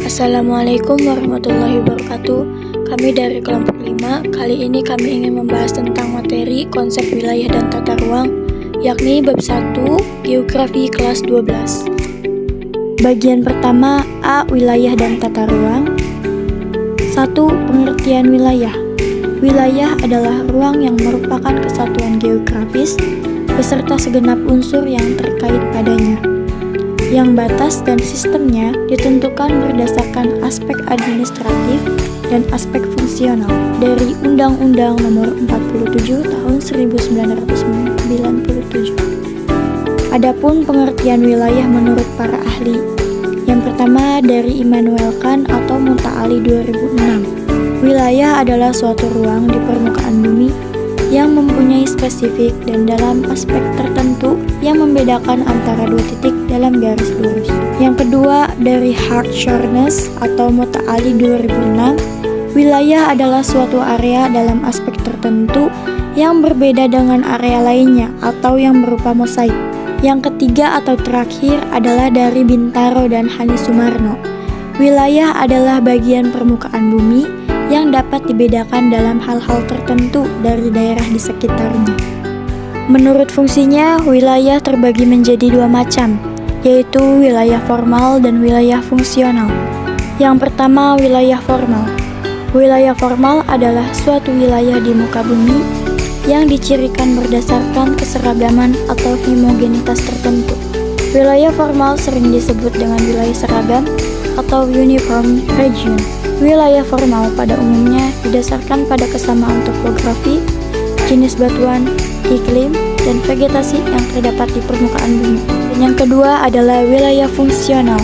Assalamualaikum warahmatullahi wabarakatuh. Kami dari kelompok 5. Kali ini kami ingin membahas tentang materi konsep wilayah dan tata ruang, yakni bab 1, Geografi kelas 12. Bagian pertama, A. Wilayah dan tata ruang. 1. Pengertian wilayah. Wilayah adalah ruang yang merupakan kesatuan geografis beserta segenap unsur yang terkait padanya, yang batas dan sistemnya ditentukan berdasarkan aspek administratif dan aspek fungsional dari Undang-Undang Nomor 47 Tahun 1997. Adapun pengertian wilayah menurut para ahli, yang pertama dari Immanuel Kant atau Muta'ali 2006. Wilayah adalah suatu ruang di permukaan bumi yang mempunyai spesifik dan dalam aspek tertentu yang membedakan antara dua titik dalam garis lurus. Yang kedua dari Hartshornes atau Muta'ali 2006, wilayah adalah suatu area dalam aspek tertentu yang berbeda dengan area lainnya atau yang berupa mosaik. Yang ketiga atau terakhir adalah dari Bintaro dan Hani Sumarno. Wilayah adalah bagian permukaan bumi yang dapat dibedakan dalam hal-hal tertentu dari daerah di sekitarnya. Menurut fungsinya, wilayah terbagi menjadi dua macam, yaitu wilayah formal dan wilayah fungsional. Yang pertama, wilayah formal. Wilayah formal adalah suatu wilayah di muka bumi yang dicirikan berdasarkan keseragaman atau homogenitas tertentu. Wilayah formal sering disebut dengan wilayah seragam atau uniform region. Wilayah formal pada umumnya didasarkan pada kesamaan topografi, jenis batuan, iklim, dan vegetasi yang terdapat di permukaan bumi. Dan yang kedua adalah wilayah fungsional.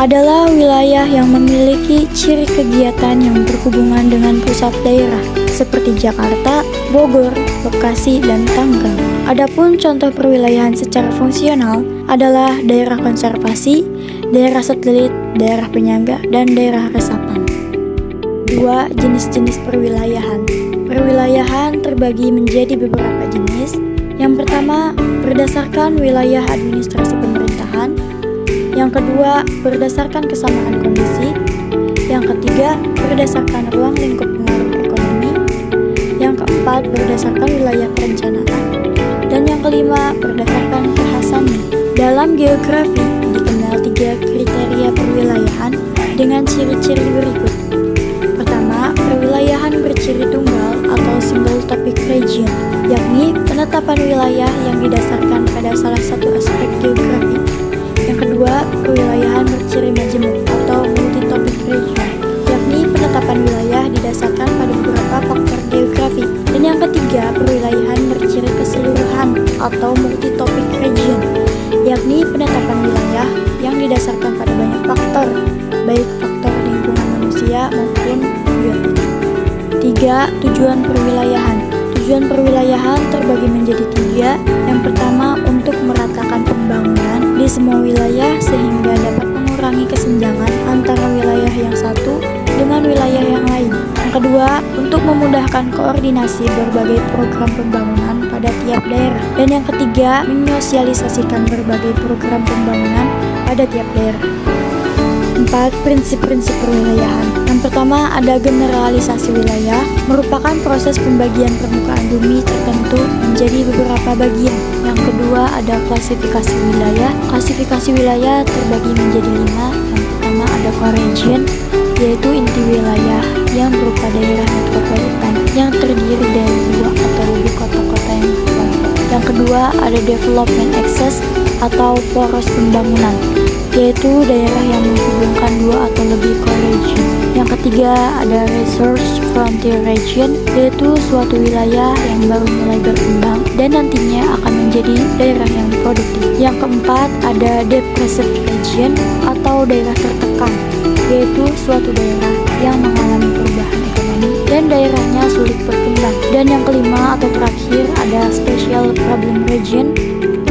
Adalah wilayah yang memiliki ciri kegiatan yang berhubungan dengan pusat daerah seperti Jakarta, Bogor, Bekasi, dan Tangerang. Adapun contoh perwilayahan secara fungsional adalah daerah konservasi, daerah satelit, daerah penyangga, dan daerah resapan. 2. Jenis-jenis perwilayahan. Perwilayahan terbagi menjadi beberapa jenis. Yang pertama, berdasarkan wilayah administrasi pemerintahan. Yang kedua, berdasarkan kesamaan kondisi. Yang ketiga, berdasarkan ruang lingkup pengaruh ekonomi. Yang keempat, berdasarkan wilayah perencanaan. Dan yang kelima, berdasarkan kekhasannya. Dalam geografi, dikenal 3 kriteria perwilayahan dengan ciri-ciri berikut. Perwilayahan berciri tunggal atau single topic region, yakni penetapan wilayah yang didasarkan pada salah satu aspek geografi. Yang kedua, perwilayahan berciri majemuk atau multi-topic region, yakni penetapan wilayah didasarkan pada beberapa faktor geografi. Dan yang ketiga, perwilayahan berciri keseluruhan atau multi-topic region, yakni penetapan wilayah yang didasarkan pada banyak faktor, baik faktor lingkungan manusia maupun biotik. 3. Tujuan perwilayahan. Tujuan perwilayahan terbagi menjadi 3. Yang pertama, untuk meratakan pembangunan di semua wilayah sehingga dapat mengurangi kesenjangan antara wilayah yang satu dengan wilayah yang lain. Yang kedua, untuk memudahkan koordinasi berbagai program pembangunan pada tiap daerah. Dan yang ketiga, menyosialisasikan berbagai program pembangunan pada tiap daerah. 4. Prinsip-prinsip perwilayahan. Yang pertama ada generalisasi wilayah, merupakan proses pembagian permukaan bumi tertentu menjadi beberapa bagian. Yang kedua ada klasifikasi wilayah. Klasifikasi wilayah terbagi menjadi 5. Yang pertama ada core region, yaitu inti wilayah yang berupa daerah metropolitan yang terdiri dari 2 atau lebih kota-kota yang berkelompok. Yang kedua ada development access atau poros pembangunan, yaitu daerah yang menghubungkan 2 atau lebih core region. Yang ketiga ada resource frontier region, yaitu suatu wilayah yang baru mulai berkembang dan nantinya akan menjadi daerah yang produktif. Yang keempat ada depressive region atau daerah tertekan, yaitu suatu daerah yang mengalami perubahan ekonomi dan daerahnya sulit berkembang. Dan yang kelima atau terakhir ada special problem region,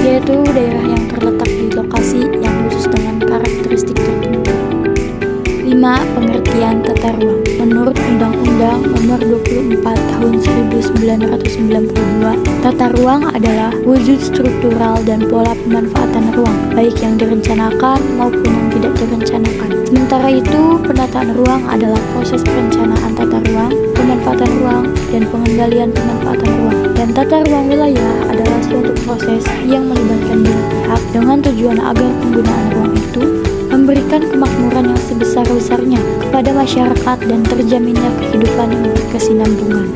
yaitu daerah yang terletak di lokasi yang khusus dengan karakteristik tertentu. 5. Pengertian tata ruang. Menurut Undang-Undang Nomor 24 Tahun 1992, tata ruang adalah wujud struktural dan pola pemanfaatan ruang, baik yang direncanakan maupun yang tidak direncanakan. Sementara itu, penataan ruang adalah proses perencanaan tata ruang, pemanfaatan ruang, dan pengendalian pemanfaatan ruang. Dan tata ruang wilayah adalah suatu proses yang melibatkan banyak pihak dengan tujuan agar penggunaan ruang itu memberikan kemakmuran yang sebesar-besarnya kepada masyarakat dan terjaminnya kehidupan yang berkesinambungan.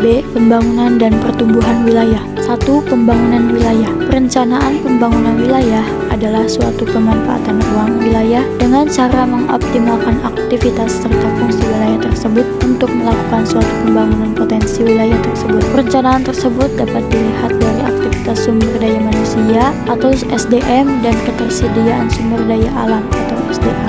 B. Pembangunan dan pertumbuhan wilayah. 1. Pembangunan wilayah. Perencanaan pembangunan wilayah adalah suatu pemanfaatan ruang wilayah dengan cara mengoptimalkan aktivitas serta fungsi wilayah tersebut untuk melakukan suatu pembangunan potensi wilayah tersebut. Perencanaan tersebut dapat dilihat dari aktivitas sumber daya manusia atau SDM dan ketersediaan sumber daya alam atau SDA.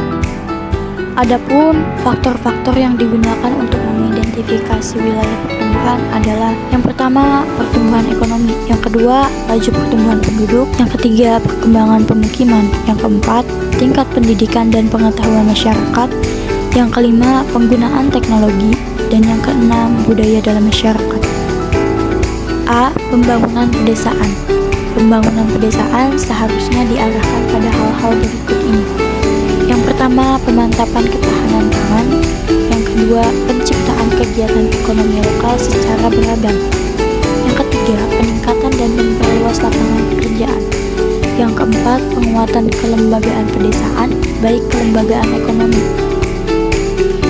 Adapun faktor-faktor yang digunakan untuk mengidentifikasi wilayah pertumbuhan adalah yang pertama, pertumbuhan ekonomi, yang kedua, laju pertumbuhan penduduk, yang ketiga, perkembangan pemukiman, yang keempat, tingkat pendidikan dan pengetahuan masyarakat, yang kelima, penggunaan teknologi, dan yang keenam, budaya dalam masyarakat. A. Pembangunan pedesaan. Pembangunan pedesaan seharusnya diarahkan pada hal-hal berikut ini. Yang pertama, pemantapan ketahanan pangan. Yang kedua, penciptaan kegiatan ekonomi lokal secara beragam. Yang ketiga, peningkatan dan memperluas lapangan pekerjaan. Yang keempat, penguatan kelembagaan pedesaan, baik kelembagaan ekonomi.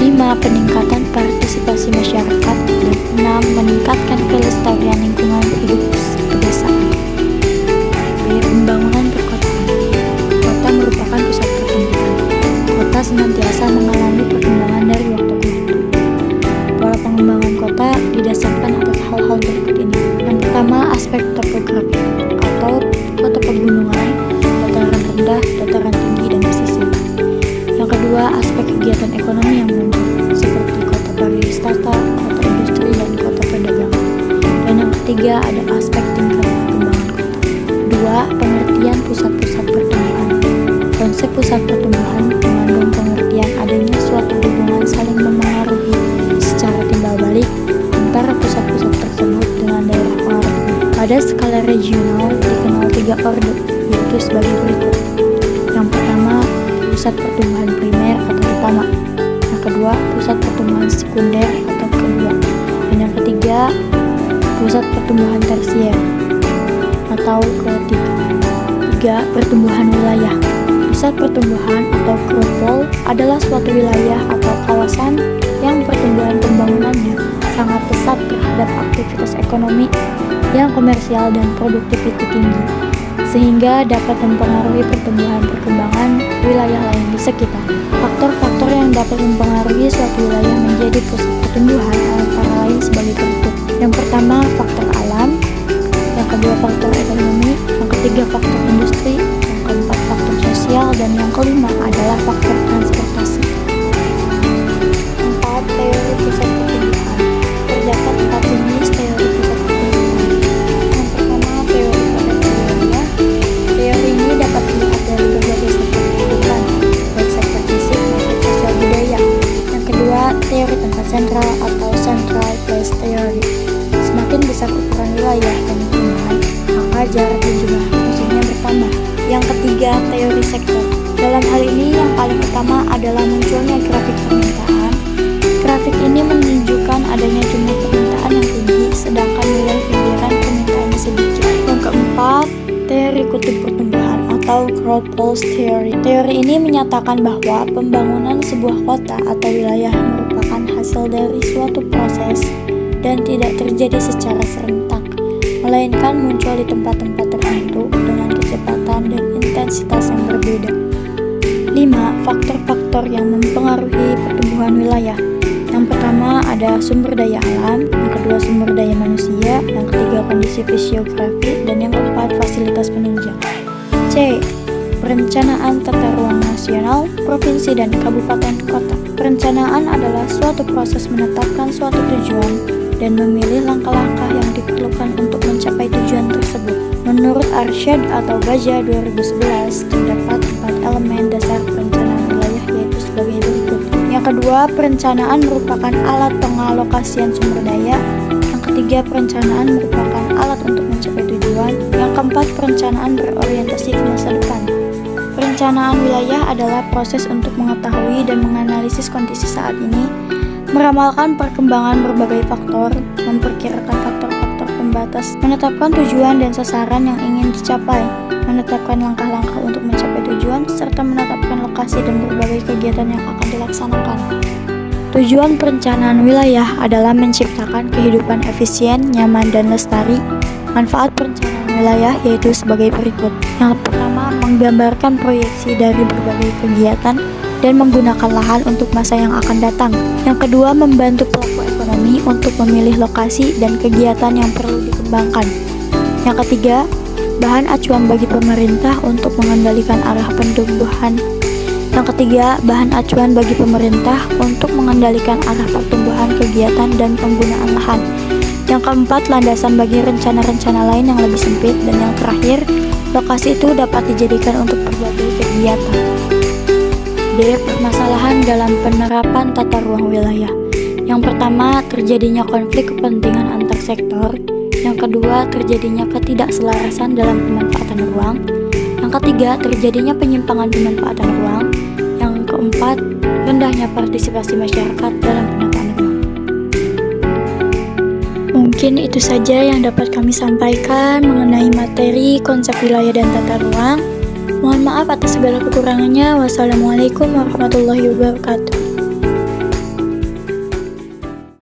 5. Peningkatan partisipasi masyarakat. Dan 6. Meningkatkan kelestarian lingkungan hidup pedesaan. B. Pembangunan perkotaan. Kota merupakan pusat pertumbuhan. Kota senantiasa mengalami perkembangan dari waktu ke waktu. Pola pengembangan kota didasarkan atas hal-hal berikut ini. Yang pertama, aspek topografi atau kota pegunungan, dataran rendah, dataran tinggi, dan pesisir. Yang kedua, aspek kegiatan ekonomi yang muncul, seperti kota pariwisata, kota industri, dan kota perdagangan. Dan yang ketiga, ada aspek tingkat perkembangan kota. 2. Pengertian pusat-pusat pertumbuhan. Konsep pusat pertumbuhan mengandung pengertian adanya suatu hubungan saling memengaruhi secara timbal balik antara pusat-pusat tersebut dengan daerah pengaruhnya. Pada skala regional dikenal 3 orde, yaitu sebagai berikut. Yang pertama, pusat pertumbuhan primer atau utama. Yang kedua, pusat pertumbuhan sekunder atau kedua. Dan yang ketiga, pusat pertumbuhan tersier atau ketiga. 3. Pertumbuhan wilayah. Pusat pertumbuhan atau kropol adalah suatu wilayah atau kawasan yang pertumbuhan pembangunannya sangat pesat terhadap aktivitas ekonomi yang komersial dan produktiviti tinggi, sehingga dapat mempengaruhi pertumbuhan perkembangan wilayah lain di sekitar. Faktor-faktor yang dapat mempengaruhi suatu wilayah menjadi pusat pertumbuhan antara lain sebagai berikut. Yang pertama, faktor alam. Yang kedua, faktor ekonomi. Yang ketiga, faktor industri. Yang keempat, faktor sosial. Dan yang kelima adalah faktor transportasi. 4. Teori pusat pertumbuhan. Terdapat 4 jenis teori pusat pertumbuhan. Yang pertama, teori potensi wilayah. Teori ini dapat dilihat dari berbagai sektor kehidupan, baik sektor fisik maupun sosial budaya. Yang kedua, teori tempat sentral atau central place theory. Semakin besar ukuran wilayah dan lingkungan, maka jarak dan jumlah musuhnya bertambah. Yang ketiga, teori sektor. Dalam hal ini yang paling utama adalah munculnya grafik permintaan. Grafik ini menunjukkan adanya jumlah permintaan yang tinggi, sedangkan nilai pinggiran permintaannya sedikit. Yang keempat, teori kutub pertumbuhan atau crowd pulse theory. Teori ini menyatakan bahwa pembangunan sebuah kota atau wilayah merupakan hasil dari suatu proses dan tidak terjadi secara serentak, melainkan muncul di tempat-tempat tertentu dengan kecepatan dan intensitas yang berbeda. 5. Faktor-faktor yang mempengaruhi pertumbuhan wilayah. Yang pertama ada sumber daya alam, yang kedua sumber daya manusia, yang ketiga kondisi fisiografi, dan yang keempat fasilitas penunjang. C. Perencanaan tata ruang nasional, provinsi, dan kabupaten kota. Perencanaan adalah suatu proses menetapkan suatu tujuan dan memilih langkah-langkah yang diperlukan untuk mencapai tujuan tersebut. Menurut Arsyad atau Baja 2011, terdapat 4 elemen dasar perencanaan wilayah, yaitu sebagai berikut. Yang kedua, perencanaan merupakan alat pengalokasian sumber daya. Yang ketiga, perencanaan merupakan alat untuk mencapai tujuan. Yang keempat, perencanaan berorientasi ke masa depan. Perencanaan wilayah adalah proses untuk mengetahui dan menganalisis kondisi saat ini, meramalkan perkembangan berbagai faktor, memperkirakan faktor-faktor pembatas, menetapkan tujuan dan sasaran yang ingin dicapai, menetapkan langkah-langkah untuk mencapai tujuan, serta menetapkan lokasi dan berbagai kegiatan yang akan dilaksanakan. Tujuan perencanaan wilayah adalah menciptakan kehidupan efisien, nyaman, dan lestari. Manfaat perencanaan wilayah yaitu sebagai berikut. Yang pertama, menggambarkan proyeksi dari berbagai kegiatan dan menggunakan lahan untuk masa yang akan datang. Yang kedua, membantu pelaku ekonomi untuk memilih lokasi dan kegiatan yang perlu dikembangkan. Yang ketiga, bahan acuan bagi pemerintah untuk mengendalikan arah pertumbuhan. Yang ketiga, bahan acuan bagi pemerintah untuk mengendalikan arah pertumbuhan kegiatan dan penggunaan lahan. Yang keempat, landasan bagi rencana-rencana lain yang lebih sempit. Dan yang terakhir, lokasi itu dapat dijadikan untuk berbagai kegiatan. D. Permasalahan dalam penerapan tata ruang wilayah. Yang pertama, terjadinya konflik kepentingan antar sektor. Yang kedua, terjadinya ketidakselarasan dalam pemanfaatan ruang. Yang ketiga, terjadinya penyimpangan pemanfaatan ruang. Yang keempat, rendahnya partisipasi masyarakat dalam penataan ruang. Mungkin itu saja yang dapat kami sampaikan mengenai materi konsep wilayah dan tata ruang. Mohon maaf atas segala kekurangannya. Wassalamualaikum warahmatullahi wabarakatuh.